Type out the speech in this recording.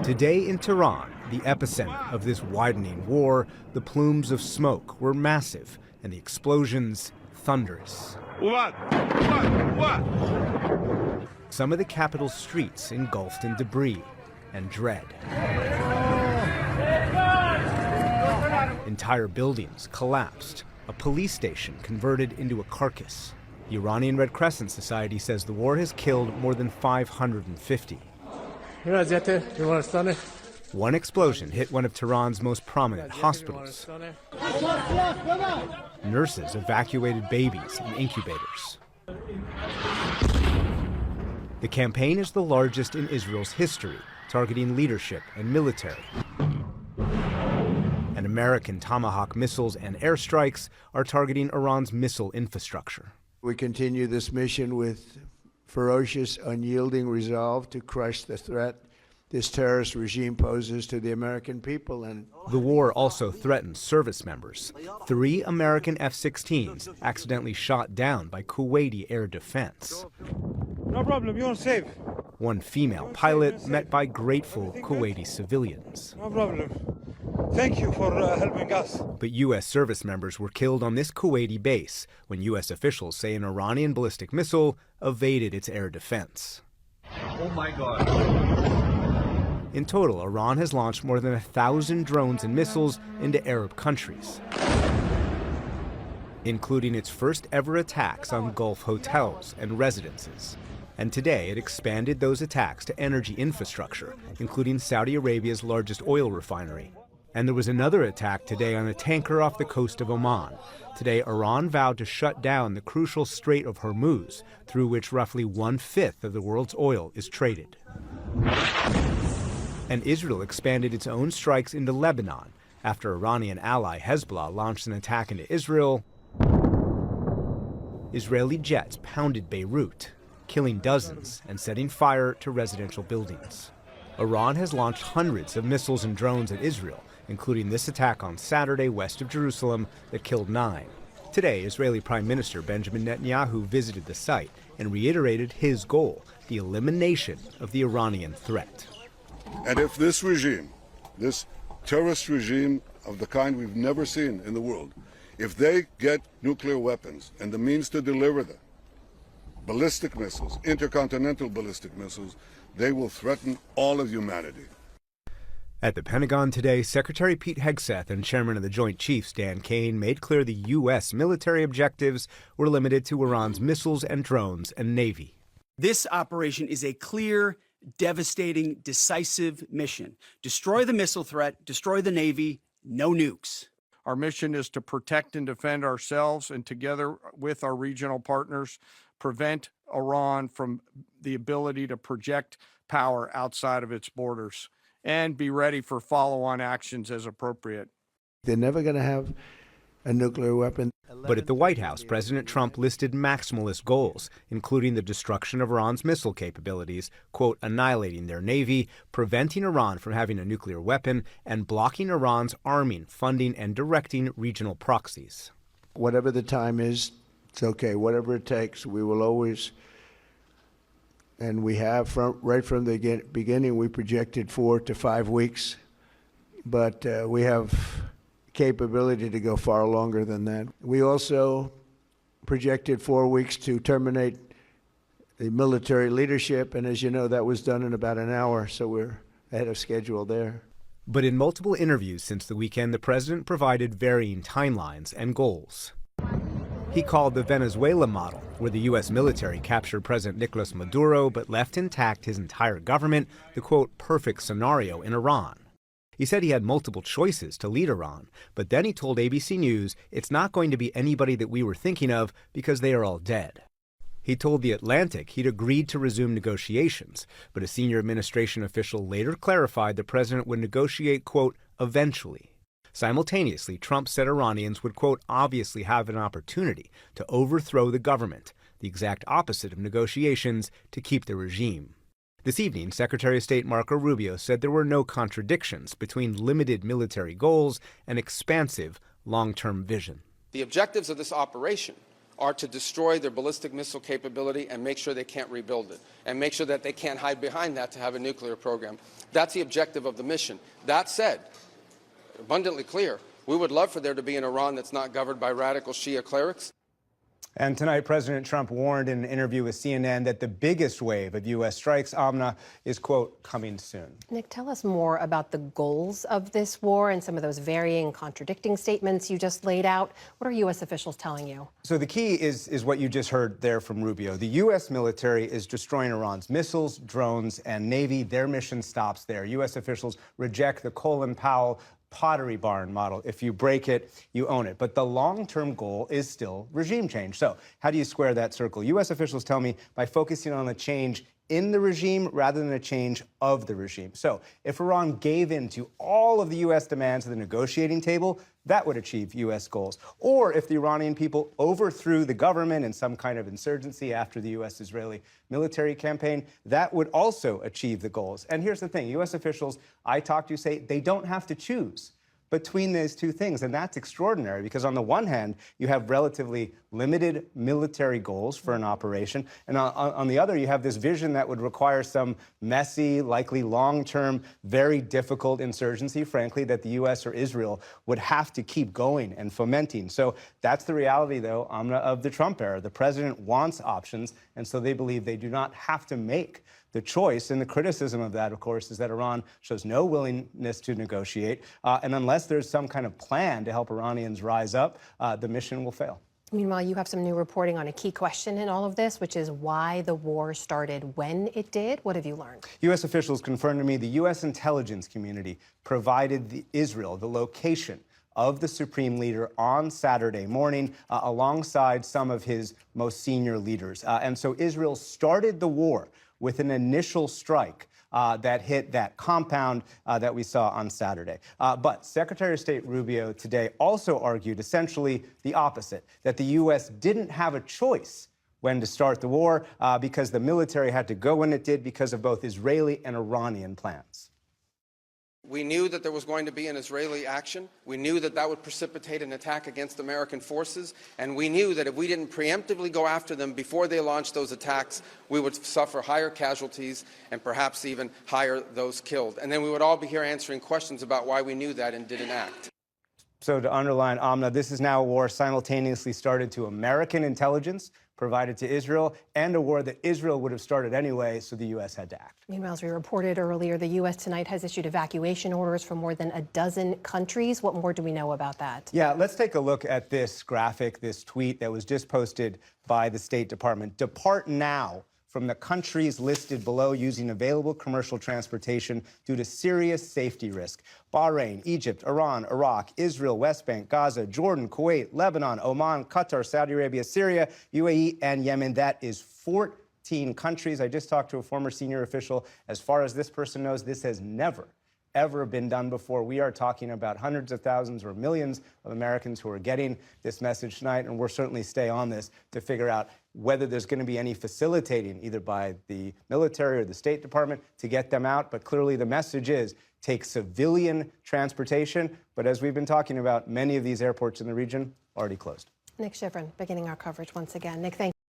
Today in Tehran, the epicenter of this widening war, the plumes of smoke were massive and the explosions thunderous. Some of the capital's streets engulfed in debris and dread. Entire buildings collapsed, a police station converted into a carcass. The Iranian Red Crescent Society says the war has killed more than 550. One explosion hit one of Tehran's most prominent hospitals. Nurses evacuated babies in incubators. The campaign is the largest in Israel's history, targeting leadership and military. And American Tomahawk missiles and airstrikes are targeting Iran's missile infrastructure. We continue this mission with ferocious, unyielding resolve to crush the threat this terrorist regime poses to the American people. And the war also threatens service members. 3 American F-16s accidentally shot down by Kuwaiti air defense. No problem, you're safe. One female pilot met by grateful Kuwaiti civilians. No problem. Thank you for helping us. But U.S. service members were killed on this Kuwaiti base when U.S. officials say an Iranian ballistic missile evaded its air defense. Oh my God. In total, Iran has launched more than 1,000 drones and missiles into Arab countries, including its first ever attacks on Gulf hotels and residences. And today, it expanded those attacks to energy infrastructure, including Saudi Arabia's largest oil refinery. And there was another attack today on a tanker off the coast of Oman. Today, Iran vowed to shut down the crucial Strait of Hormuz, through which roughly 1/5 of the world's oil is traded. And Israel expanded its own strikes into Lebanon after Iranian ally Hezbollah launched an attack into Israel. Israeli jets pounded Beirut, killing dozens and setting fire to residential buildings. Iran has launched hundreds of missiles and drones at Israel, including this attack on Saturday west of Jerusalem that killed 9. Today, Israeli Prime Minister Benjamin Netanyahu visited the site and reiterated his goal, the elimination of the Iranian threat. And if this regime, this terrorist regime of the kind we've never seen in the world, if they get nuclear weapons and the means to deliver them, ballistic missiles, intercontinental ballistic missiles, they will threaten all of humanity. At the Pentagon today, Secretary Pete Hegseth and Chairman of the Joint Chiefs Dan Kane made clear the U.S. military objectives were limited to Iran's missiles and drones and Navy. This operation is a clear, devastating, decisive mission. Destroy the missile threat, destroy the Navy, no nukes. Our mission is to protect and defend ourselves and together with our regional partners, prevent Iran from the ability to project power outside of its borders and be ready for follow-on actions as appropriate. they're never going to have a nuclear weapon. But at the White House, President Trump listed maximalist goals, including the destruction of Iran's missile capabilities, quote, annihilating their navy, preventing Iran from having a nuclear weapon, and blocking Iran's arming, funding, and directing regional proxies. Whatever the time is, it's okay. Whatever it takes, we will always, and we have right from the beginning, we projected 4 to 5 weeks, but we have capability to go far longer than that. We also projected 4 weeks to terminate the military leadership, and as you know, that was done in about an hour, so we're ahead of schedule there. But in multiple interviews since the weekend, the president provided varying timelines and goals. He called the Venezuela model, where the U.S. military captured President Nicolas Maduro but left intact his entire government, the, quote, perfect scenario in Iran. He said he had multiple choices to lead Iran, but then he told ABC News it's not going to be anybody that we were thinking of because they are all dead. He told The Atlantic he'd agreed to resume negotiations, but a senior administration official later clarified the president would negotiate, quote, eventually. Simultaneously, Trump said Iranians would, quote, obviously have an opportunity to overthrow the government, the exact opposite of negotiations, to keep the regime. This evening, Secretary of State Marco Rubio said there were no contradictions between limited military goals and expansive long-term vision. The objectives of this operation are to destroy their ballistic missile capability and make sure they can't rebuild it, and make sure that they can't hide behind that to have a nuclear program. That's the objective of the mission. That said, abundantly clear, we would love for there to be an Iran that's not governed by radical Shia clerics. And tonight, President Trump warned in an interview with CNN that the biggest wave of U.S. strikes, Amna, is, quote, coming soon. Nick, tell us more about the goals of this war and some of those varying, contradicting statements you just laid out. What are U.S. officials telling you? So the key is what you just heard there from Rubio. The U.S. military is destroying Iran's missiles, drones, and Navy. Their mission stops there. U.S. officials reject the Colin Powell Pottery Barn model. If you break it, you own it. But the long-term goal is still regime change. So how do you square that circle? U.S. officials tell me by focusing on a change in the regime rather than a change of the regime. So if Iran gave in to all of the U.S. demands at the negotiating table, that would achieve U.S. goals. Or if the Iranian people overthrew the government in some kind of insurgency after the U.S.-Israeli military campaign, that would also achieve the goals. And here's the thing. U.S. officials I talk to say they don't have to choose between these two things. And that's extraordinary because on the one hand, you have relatively limited military goals for an operation. And on the other, you have this vision that would require some messy, likely long-term, very difficult insurgency, frankly, that the U.S. or Israel would have to keep going and fomenting. So that's the reality, though, Amna, of the Trump era. The president wants options, and so they believe they do not have to make the choice. And the criticism of that, of course, is that Iran shows no willingness to negotiate. And unless there's some kind of plan to help Iranians rise up, the mission will fail. Meanwhile, you have some new reporting on a key question in all of this, which is why the war started when it did. What have you learned? U.S. officials confirmed to me the U.S. intelligence community provided Israel the location of the supreme leader on Saturday morning alongside some of his most senior leaders. And so Israel started the war with an initial strike that hit that compound that we saw on Saturday. But Secretary of State Rubio today also argued essentially the opposite, that the U.S. didn't have a choice when to start the war because the military had to go when it did because of both Israeli and Iranian plans. We knew that there was going to be an Israeli action. We knew that that would precipitate an attack against American forces. And we knew that if we didn't preemptively go after them before they launched those attacks, we would suffer higher casualties and perhaps even higher those killed. And then we would all be here answering questions about why we knew that and didn't act. So to underline, Amna, this is now a war simultaneously started to American intelligence, provided to Israel, and a war that Israel would have started anyway, so the U.S. had to act. Meanwhile, as we reported earlier, the U.S. tonight has issued evacuation orders for more than a dozen countries. What more do we know about that? Yeah, let's take a look at this graphic, this tweet that was just posted by the State Department. Depart now from the countries listed below using available commercial transportation due to serious safety risk. Bahrain, Egypt, Iran, Iraq, Israel, West Bank, Gaza, Jordan, Kuwait, Lebanon, Oman, Qatar, Saudi Arabia, Syria, UAE, and Yemen. That is 14 countries. I just talked to a former senior official. As far as this person knows, this has never ever been done before. We are talking about hundreds of thousands or millions of Americans who are getting this message tonight, and we'll certainly stay on this to figure out whether there's going to be any facilitating either by the military or the State Department to get them out. But clearly the message is take civilian transportation. But as we've been talking about, many of these airports in the region already closed. Nick Schifrin, beginning our coverage once again. Nick, thank you.